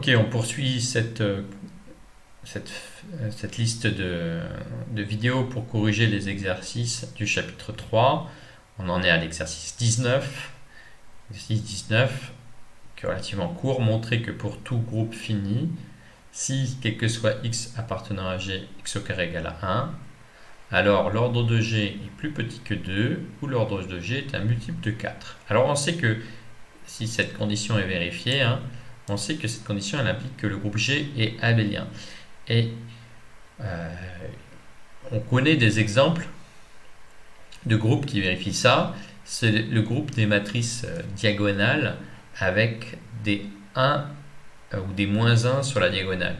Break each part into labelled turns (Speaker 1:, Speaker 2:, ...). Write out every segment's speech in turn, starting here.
Speaker 1: Ok, on poursuit cette, cette liste de vidéos pour corriger les exercices du chapitre 3. On en est à l'exercice 19. Exercice 19, qui est relativement court, montrer que pour tout groupe fini, si quel que soit x appartenant à g, x au carré égale à 1, alors l'ordre de g est plus petit que 2 ou l'ordre de g est un multiple de 4. Alors on sait que si cette condition est vérifiée, on sait que cette condition elle implique que le groupe G est abélien. Et on connaît des exemples de groupes qui vérifient ça. C'est le groupe des matrices diagonales avec des 1 ou des moins 1 sur la diagonale.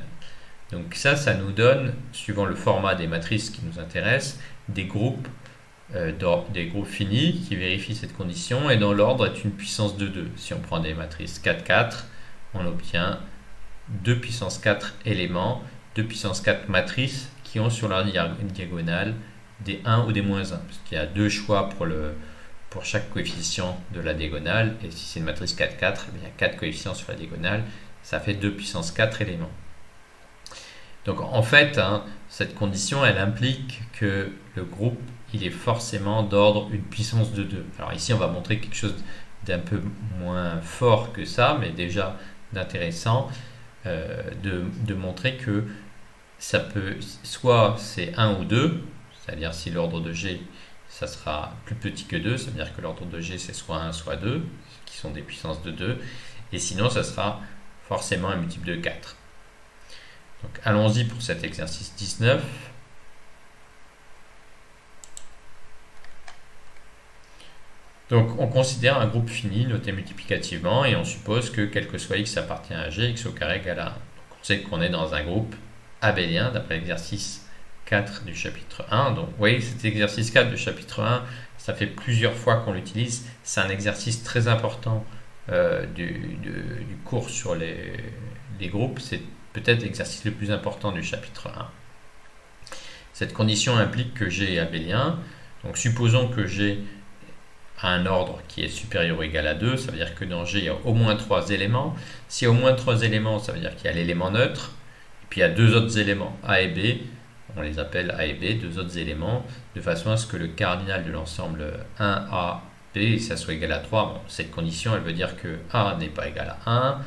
Speaker 1: Donc ça nous donne, suivant le format des matrices qui nous intéressent, des groupes finis qui vérifient cette condition et dont l'ordre est une puissance de 2. Si on prend des matrices 4, 4, on obtient 2 puissance 4 éléments, 2 puissance 4 matrices qui ont sur leur diagonale des 1 ou des moins 1. Parce qu'il y a deux choix pour chaque coefficient de la diagonale. Et si c'est une matrice 4, 4, il y a 4 coefficients sur la diagonale. Ça fait 2 puissance 4 éléments. Donc en fait, cette condition, elle implique que le groupe, il est forcément d'ordre une puissance de 2. Alors ici, on va montrer quelque chose d'un peu moins fort que ça, mais déjà d'intéressant, de montrer que ça peut, soit c'est 1 ou 2, c'est-à-dire si l'ordre de G, ça sera plus petit que 2, ça veut dire que l'ordre de G, c'est soit 1, soit 2, qui sont des puissances de 2, et sinon, ça sera forcément un multiple de 4. Donc allons-y pour cet exercice 19. Donc on considère un groupe fini noté multiplicativement et on suppose que quel que soit x appartient à g, x au carré égale à 1. Donc on sait qu'on est dans un groupe abélien d'après l'exercice 4 du chapitre 1. Donc vous voyez cet exercice 4 du chapitre 1, ça fait plusieurs fois qu'on l'utilise. C'est un exercice très important du cours sur les groupes. C'est peut-être l'exercice le plus important du chapitre 1. Cette condition implique que G est abélien. Donc supposons que G a un ordre qui est supérieur ou égal à 2, ça veut dire que dans G, il y a au moins 3 éléments. S'il y a au moins 3 éléments, ça veut dire qu'il y a l'élément neutre, et puis il y a deux autres éléments, A et B, on les appelle A et B, deux autres éléments, de façon à ce que le cardinal de l'ensemble 1A, B, ça soit égal à 3. Bon, cette condition, elle veut dire que A n'est pas égal à 1,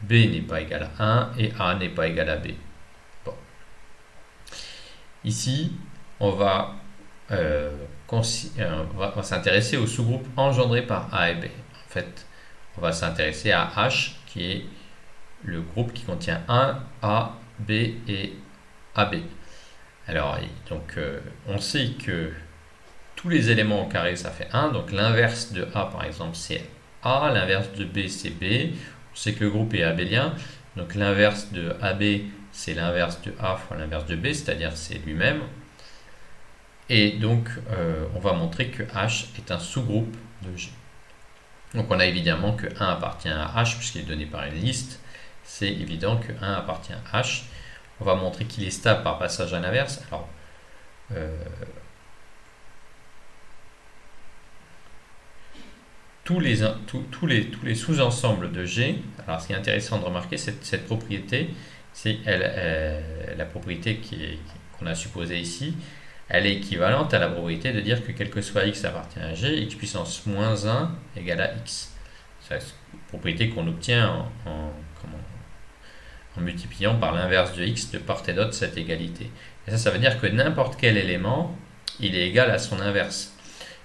Speaker 1: B n'est pas égal à 1 et A n'est pas égal à B. Bon. Ici, on va s'intéresser au sous-groupe engendré par A et B. En fait, on va s'intéresser à H, qui est le groupe qui contient 1, A, B et AB. Alors, donc, on sait que tous les éléments au carré, ça fait 1. Donc, l'inverse de A, par exemple, c'est A. L'inverse de B, c'est B. On sait que le groupe est abélien. Donc, l'inverse de AB, c'est l'inverse de A fois l'inverse de B, c'est-à-dire c'est lui-même. Et donc, on va montrer que H est un sous-groupe de G. Donc, on a évidemment que 1 appartient à H, puisqu'il est donné par une liste. C'est évident que 1 appartient à H. On va montrer qu'il est stable par passage à l'inverse. Alors, tous les sous-ensembles de G, alors ce qui est intéressant de remarquer, cette propriété, c'est la propriété qu'on a supposée ici, elle est équivalente à la propriété de dire que quel que soit x appartient à g, x puissance moins 1 égale à x. C'est une propriété qu'on obtient en multipliant par l'inverse de x de part et d'autre cette égalité. Et ça veut dire que n'importe quel élément, il est égal à son inverse.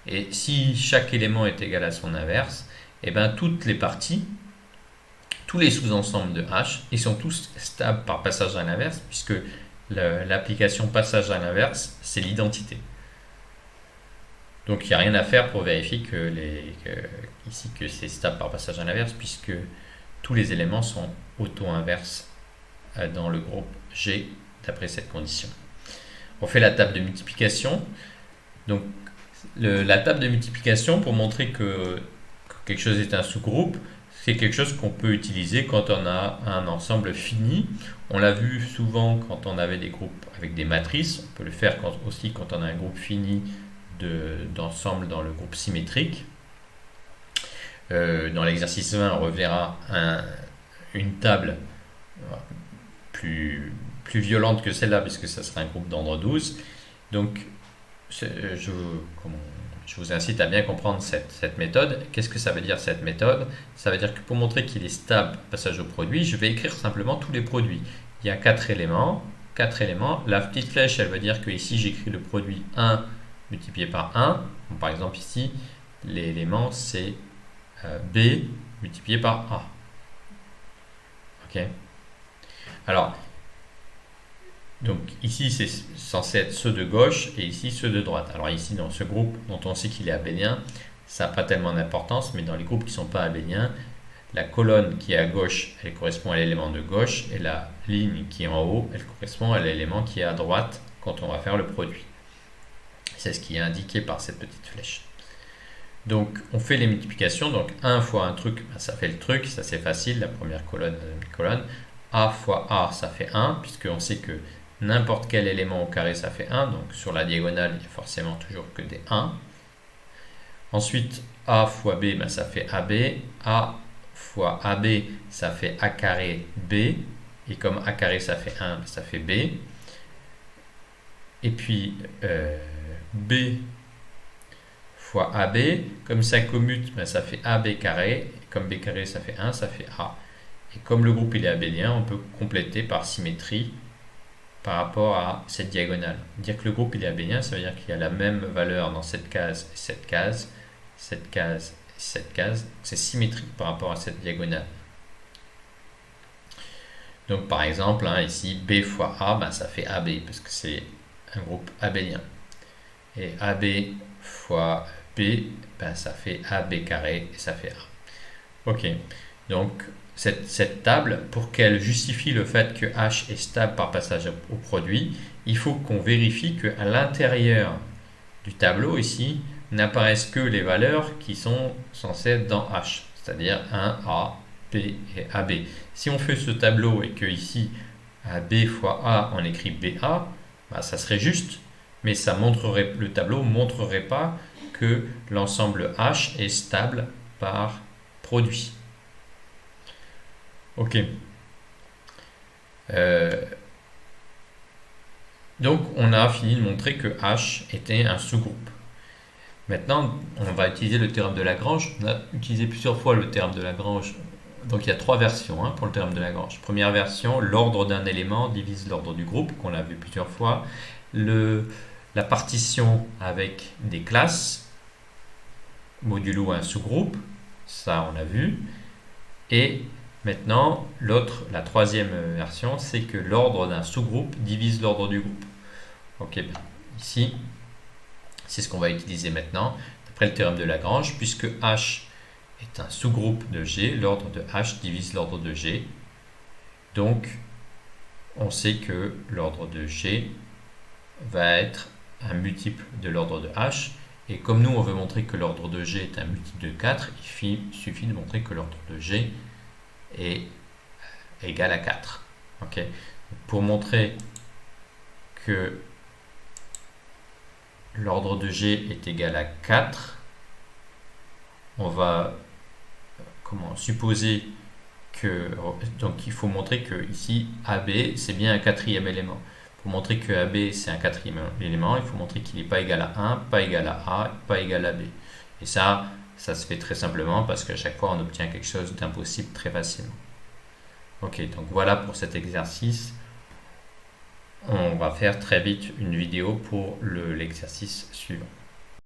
Speaker 1: Et si chaque élément est égal à son inverse, et bien toutes les parties, tous les sous-ensembles de H, ils sont tous stables par passage à l'inverse, puisque l'application passage à l'inverse, c'est l'identité. Donc il n'y a rien à faire pour vérifier ici que c'est stable par passage à l'inverse, puisque tous les éléments sont auto-inverses dans le groupe G d'après cette condition. On fait la table de multiplication. Donc la table de multiplication, pour montrer que quelque chose est un sous-groupe, c'est quelque chose qu'on peut utiliser quand on a un ensemble fini. On l'a vu souvent quand on avait des groupes avec des matrices. On peut le faire aussi quand on a un groupe fini d'ensemble dans le groupe symétrique. Dans l'exercice 20, on reverra une table plus violente que celle-là, puisque ça sera un groupe d'ordre 12. Donc, comment- je vous incite à bien comprendre cette méthode. Qu'est-ce que ça veut dire cette méthode? Ça veut dire que pour montrer qu'il est stable passage au produit, je vais écrire simplement tous les produits. Il y a 4 éléments. 4 éléments. La petite flèche, elle veut dire que ici j'écris le produit 1 multiplié par 1. Donc, par exemple ici, l'élément c'est B multiplié par A. Ok. Alors, donc ici c'est censé être ceux de gauche et ici ceux de droite. Alors ici dans ce groupe dont on sait qu'il est abélien, ça n'a pas tellement d'importance, mais dans les groupes qui ne sont pas abéliens, la colonne qui est à gauche, elle correspond à l'élément de gauche et la ligne qui est en haut, elle correspond à l'élément qui est à droite quand on va faire le produit. C'est ce qui est indiqué par cette petite flèche. Donc on fait les multiplications, donc 1 fois un truc, ça fait le truc, ça c'est facile, la première colonne, la deuxième colonne. A fois A, ça fait 1, puisqu'on sait que n'importe quel élément au carré, ça fait 1, donc sur la diagonale, il n'y a forcément toujours que des 1. Ensuite, A fois B, ça fait AB. A fois AB, ça fait A carré B. Et comme A carré, ça fait 1, ça fait B. Et puis, B fois AB, comme ça commute, ça fait AB carré. Et comme B carré, ça fait 1, ça fait A. Et comme le groupe il est abélien, on peut compléter par symétrie par rapport à cette diagonale. Dire que le groupe il est abélien, ça veut dire qu'il y a la même valeur dans cette case et cette case, cette case et cette case. C'est symétrique par rapport à cette diagonale. Donc par exemple, ici, B fois A, ça fait AB, parce que c'est un groupe abélien. Et AB fois B, ça fait AB carré, et ça fait A. Ok, donc cette table, pour qu'elle justifie le fait que H est stable par passage au produit, il faut qu'on vérifie qu'à l'intérieur du tableau ici, n'apparaissent que les valeurs qui sont censées être dans H, c'est-à-dire 1, A, B et AB. Si on fait ce tableau et que ici, à B fois A, on écrit BA, ça serait juste, mais le tableau ne montrerait pas que l'ensemble H est stable par produit. Ok. Donc on a fini de montrer que H était un sous-groupe. Maintenant, on va utiliser le théorème de Lagrange. On a utilisé plusieurs fois le théorème de Lagrange. Donc il y a 3 versions pour le théorème de Lagrange. Première version, l'ordre d'un élément divise l'ordre du groupe, qu'on a vu plusieurs fois. La partition avec des classes, modulo un sous-groupe, ça on l'a vu. Et maintenant, la troisième version, c'est que l'ordre d'un sous-groupe divise l'ordre du groupe. Ok, ici, c'est ce qu'on va utiliser maintenant, d'après le théorème de Lagrange, puisque H est un sous-groupe de G, l'ordre de H divise l'ordre de G. Donc, on sait que l'ordre de G va être un multiple de l'ordre de H. Et comme nous, on veut montrer que l'ordre de G est un multiple de 4, il suffit de montrer que l'ordre de G est égal à 4. Okay. Pour montrer que l'ordre de G est égal à 4, on va supposer que, donc il faut montrer que ici AB c'est bien un quatrième élément. Pour montrer que AB c'est un quatrième élément, il faut montrer qu'il n'est pas égal à 1, pas égal à A, pas égal à B. Et ça se fait très simplement parce qu'à chaque fois on obtient quelque chose d'impossible très facilement. Ok, donc voilà pour cet exercice. On va faire très vite une vidéo pour l'exercice suivant.